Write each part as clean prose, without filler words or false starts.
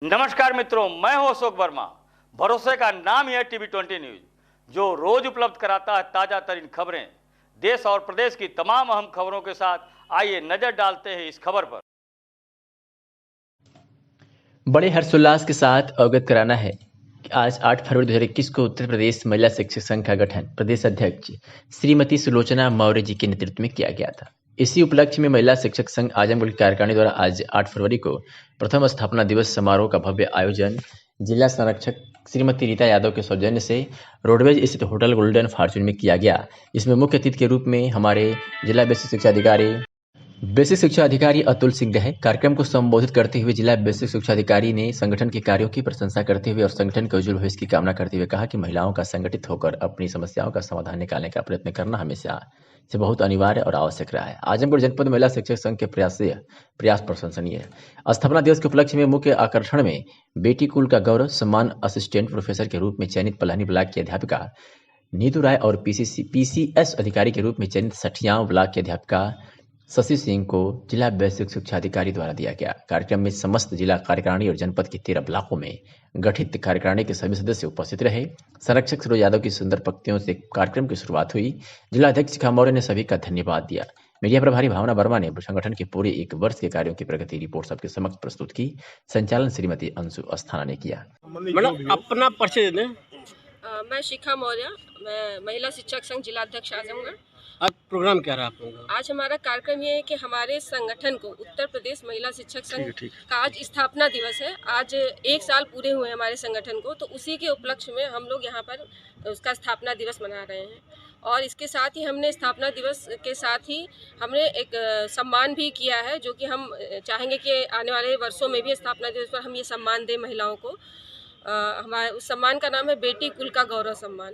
नमस्कार मित्रों, मैं हूं अशोक वर्मा। भरोसे का नाम ही है टीवी20 न्यूज, जो रोज उपलब्ध कराता है ताजा तरीन खबरें। देश और प्रदेश की तमाम अहम खबरों के साथ आइए नजर डालते हैं इस खबर पर। बड़े हर्षोल्लास के साथ अवगत कराना है कि आज 8 फरवरी 2021 को उत्तर प्रदेश महिला शिक्षक संघ का गठन प्रदेश अध्यक्ष श्रीमती सुलोचना मौर्य जी के नेतृत्व में किया गया था। इसी उपलक्ष्य में महिला शिक्षक संघ आजमगढ़ कार्यकारिणी द्वारा आज 8 फरवरी को प्रथम स्थापना दिवस समारोह का भव्य आयोजन जिला संरक्षक श्रीमती रीता यादव के सौजन्य से रोडवेज स्थित होटल गोल्डन फॉर्चून में किया गया। इसमें मुख्य अतिथि के रूप में हमारे जिला बेसिक शिक्षा अधिकारी अतुल सिंह रहे। कार्यक्रम को संबोधित करते हुए जिला बेसिक शिक्षा अधिकारी ने संगठन के कार्यों की प्रशंसा करते हुए और संगठन के उज्जवल भविष्य की कामना करते हुए कहा कि महिलाओं का संगठित होकर अपनी समस्याओं का समाधान निकालने का प्रयत्न करना हमेशा से बहुत अनिवार्य और आवश्यक रहा है। आजमगढ़ जनपद महिला शिक्षक संघ के प्रयास प्रशंसनीय है। स्थापना दिवस के उपलक्ष्य में मुख्य आकर्षण में बेटी कुल का गौरव सम्मान असिस्टेंट प्रोफेसर के रूप में चयनित पलानी ब्लॉक की अध्यापिका नीतू राय और पीसीएस अधिकारी के रूप में चयनित सठियाव ब्लॉक की अध्यापिका शशि सिंह को जिला बेसिक शिक्षा अधिकारी द्वारा दिया गया। कार्यक्रम में समस्त जिला कार्यकारिणी और जनपद के 13 ब्लॉकों में गठित कार्यकारिणी के सभी सदस्य उपस्थित रहे। संरक्षक सरोज यादव की सुंदर पंक्तियों से कार्यक्रम की शुरुआत हुई। जिला अध्यक्ष शिखा मौर्य ने सभी का धन्यवाद दिया। मीडिया प्रभारी भावना वर्मा ने संगठन के पूरे 1 वर्ष के कार्यों की प्रगति रिपोर्ट सबके समक्ष प्रस्तुत की। संचालन श्रीमती अंशु अस्थाना ने किया। मैडम अपना परिचय दें। मैं शिखा मौर्य, मैं महिला शिक्षक संघ जिला अध्यक्ष आजमगढ़। आज प्रोग्राम क्या रहा आप लोगों का? आज हमारा कार्यक्रम ये है कि हमारे संगठन को उत्तर प्रदेश महिला शिक्षक संघ का आज स्थापना दिवस है। आज 1 साल पूरे हुए हमारे संगठन को, तो उसी के उपलक्ष्य में हम लोग यहाँ पर उसका स्थापना दिवस मना रहे हैं। और इसके साथ ही हमने स्थापना दिवस के साथ ही हमने एक सम्मान भी किया है, जो कि हम चाहेंगे कि आने वाले वर्षों में भी स्थापना दिवस पर हम ये सम्मान दें महिलाओं को। हमारे उस सम्मान का नाम है बेटी कुल का गौरव सम्मान।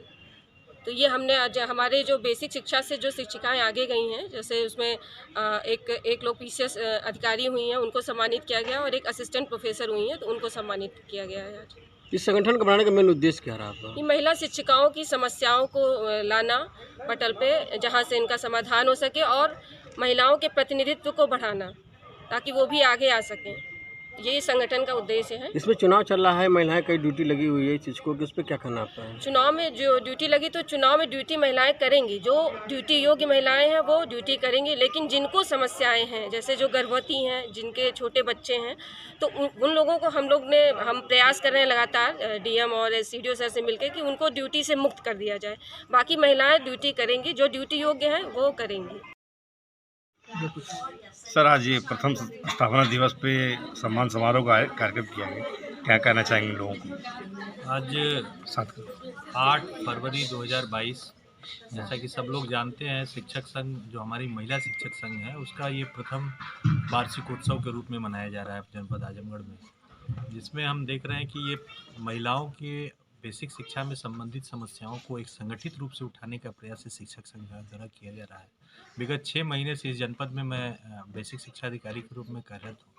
तो ये हमने आज हमारे जो बेसिक शिक्षा से जो शिक्षिकाएं आगे गई हैं, जैसे उसमें एक लोग पीसीएस अधिकारी हुई हैं, उनको सम्मानित किया गया, और एक असिस्टेंट प्रोफेसर हुई हैं, तो उनको सम्मानित किया गया है आज। इस संगठन को बनाने का मेन उद्देश्य क्या रहा आपका? ये महिला शिक्षिकाओं की समस्याओं को लाना पटल पे, जहाँ से इनका समाधान हो सके, और महिलाओं के प्रतिनिधित्व को बढ़ाना ताकि वो भी आगे आ सकें। यही संगठन का उद्देश्य है। इसमें चुनाव चल रहा है, महिलाएं कई ड्यूटी लगी हुई है इस चीज़ को, कि उस पर क्या करना आपका है? चुनाव में जो ड्यूटी लगी, तो चुनाव में ड्यूटी महिलाएं करेंगी। जो ड्यूटी योग्य महिलाएं हैं वो ड्यूटी करेंगी, लेकिन जिनको समस्याएं हैं, जैसे जो गर्भवती हैं, जिनके छोटे बच्चे हैं, तो उन लोगों को हम प्रयास कर रहे हैं लगातार डीएम और सीडीओ सर से मिलकर कि उनको ड्यूटी से मुक्त कर दिया जाए। बाकी महिलाएं ड्यूटी करेंगी, जो ड्यूटी योग्य हैं वो करेंगी। सर, आज ये प्रथम स्थापना दिवस पे सम्मान समारोह का कार्यक्रम किया गया, क्या कहना चाहेंगे लोगों को? आज 8 फरवरी 2022, जैसा कि सब लोग जानते हैं, शिक्षक संघ जो हमारी महिला शिक्षक संघ है, उसका ये प्रथम वार्षिकोत्सव के रूप में मनाया जा रहा है जनपद आजमगढ़ में, जिसमें हम देख रहे हैं कि ये महिलाओं के बेसिक शिक्षा में संबंधित समस्याओं को एक संगठित रूप से उठाने का प्रयास इस शिक्षक संघ द्वारा किया जा रहा है। विगत 6 महीने से इस जनपद में मैं बेसिक शिक्षा अधिकारी के रूप में कार्यरत हूँ,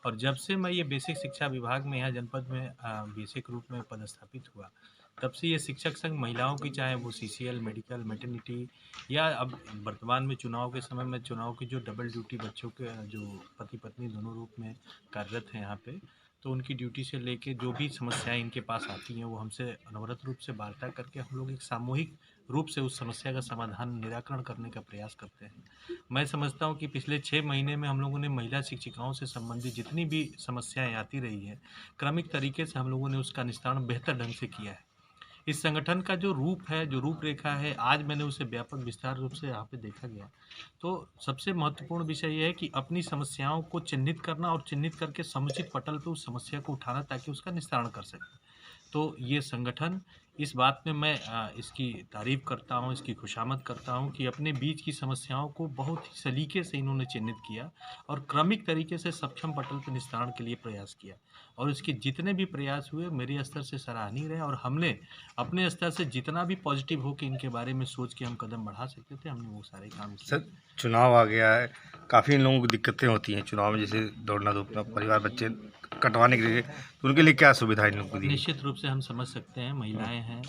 और जब से मैं ये बेसिक शिक्षा विभाग में यहाँ जनपद में बेसिक रूप में पदस्थापित हुआ, तब से ये शिक्षक संघ महिलाओं की, चाहे वो सीसीएल, मेडिकल, मैटरनिटी, या अब वर्तमान में चुनाव के समय में चुनाव की जो डबल ड्यूटी बच्चों के जो पति पत्नी दोनों रूप में कार्यरत हैं यहाँ पे, तो उनकी ड्यूटी से लेके जो भी समस्याएं इनके पास आती हैं वो हमसे अनवरत रूप से वार्ता करके हम लोग एक सामूहिक रूप से उस समस्या का समाधान निराकरण करने का प्रयास करते हैं। मैं समझता हूं कि पिछले 6 महीने में हम लोगों ने महिला शिक्षिकाओं से संबंधित जितनी भी समस्याएं आती रही हैं, क्रमिक तरीके से हम लोगों ने उसका निस्तारण बेहतर ढंग से किया है। इस संगठन का जो रूप है, जो रूपरेखा है, आज मैंने उसे व्यापक विस्तार रूप से यहाँ पे देखा गया। तो सबसे महत्वपूर्ण विषय यह है कि अपनी समस्याओं को चिन्हित करना, और चिन्हित करके समुचित पटल पे उस समस्या को उठाना ताकि उसका निस्तारण कर सकें। तो ये संगठन, इस बात में मैं इसकी तारीफ़ करता हूँ, इसकी खुशामद करता हूँ कि अपने बीच की समस्याओं को बहुत ही सलीके से इन्होंने चिन्हित किया और क्रमिक तरीके से सक्षम पटल पर निस्तारण के लिए प्रयास किया, और इसके जितने भी प्रयास हुए मेरे स्तर से सराहनीय रहे, और हमने अपने स्तर से जितना भी पॉजिटिव हो कि इनके बारे में सोच के हम कदम बढ़ा सकते थे, हमने वो सारे काम किए। सर, चुनाव आ गया है, काफ़ी लोगों को दिक्कतें होती हैं चुनाव में, जैसे दौड़ना धूपना, परिवार बच्चे कटवाने के लिए, तो उनके लिए क्या सुविधा इन लोगों को दी? निश्चित रूप से हम समझ सकते हैं, महिलाएं हैं,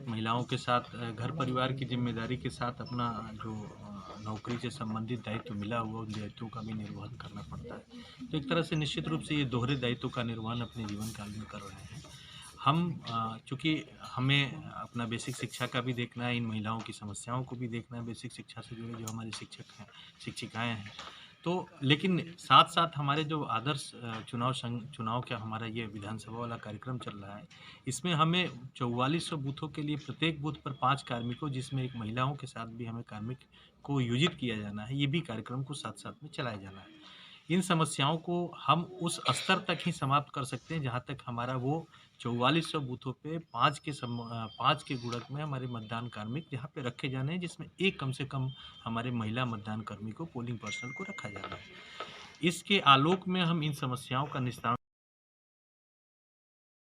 महिलाओं के साथ घर परिवार की जिम्मेदारी के साथ अपना जो नौकरी से संबंधित दायित्व मिला हुआ, उन दायित्वों का भी निर्वहन करना पड़ता है। तो एक तरह से निश्चित रूप से ये दोहरे दायित्वों का निर्वहन अपने जीवन काल में कर रहे हैं। हम चूँकि हमें अपना बेसिक शिक्षा का भी देखना है, इन महिलाओं की समस्याओं को भी देखना है, बेसिक शिक्षा से जुड़े जो हमारे शिक्षक हैं, शिक्षिकाएँ हैं। तो लेकिन साथ-साथ हमारे जो आदर्श चुनाव का हमारा ये विधानसभा वाला कार्यक्रम चल रहा है, इसमें हमें 4400 बूथों के लिए प्रत्येक बूथ पर 5 कार्मिकों, जिसमें एक महिलाओं के साथ भी हमें कार्मिक को योजित किया जाना है, ये भी कार्यक्रम को साथ-साथ में चलाया जाना है। इन समस्याओं को हम उस स्तर तक ही समाप्त कर सकते हैं जहाँ तक हमारा वो 4400 बूथों पे 5 के गुणक में हमारे मतदान कार्मिक जहाँ पे रखे जाने हैं, जिसमें एक कम से कम हमारे महिला मतदान कर्मी को, पोलिंग पर्सन को रखा जाना है। इसके आलोक में हम इन समस्याओं का निस्तारण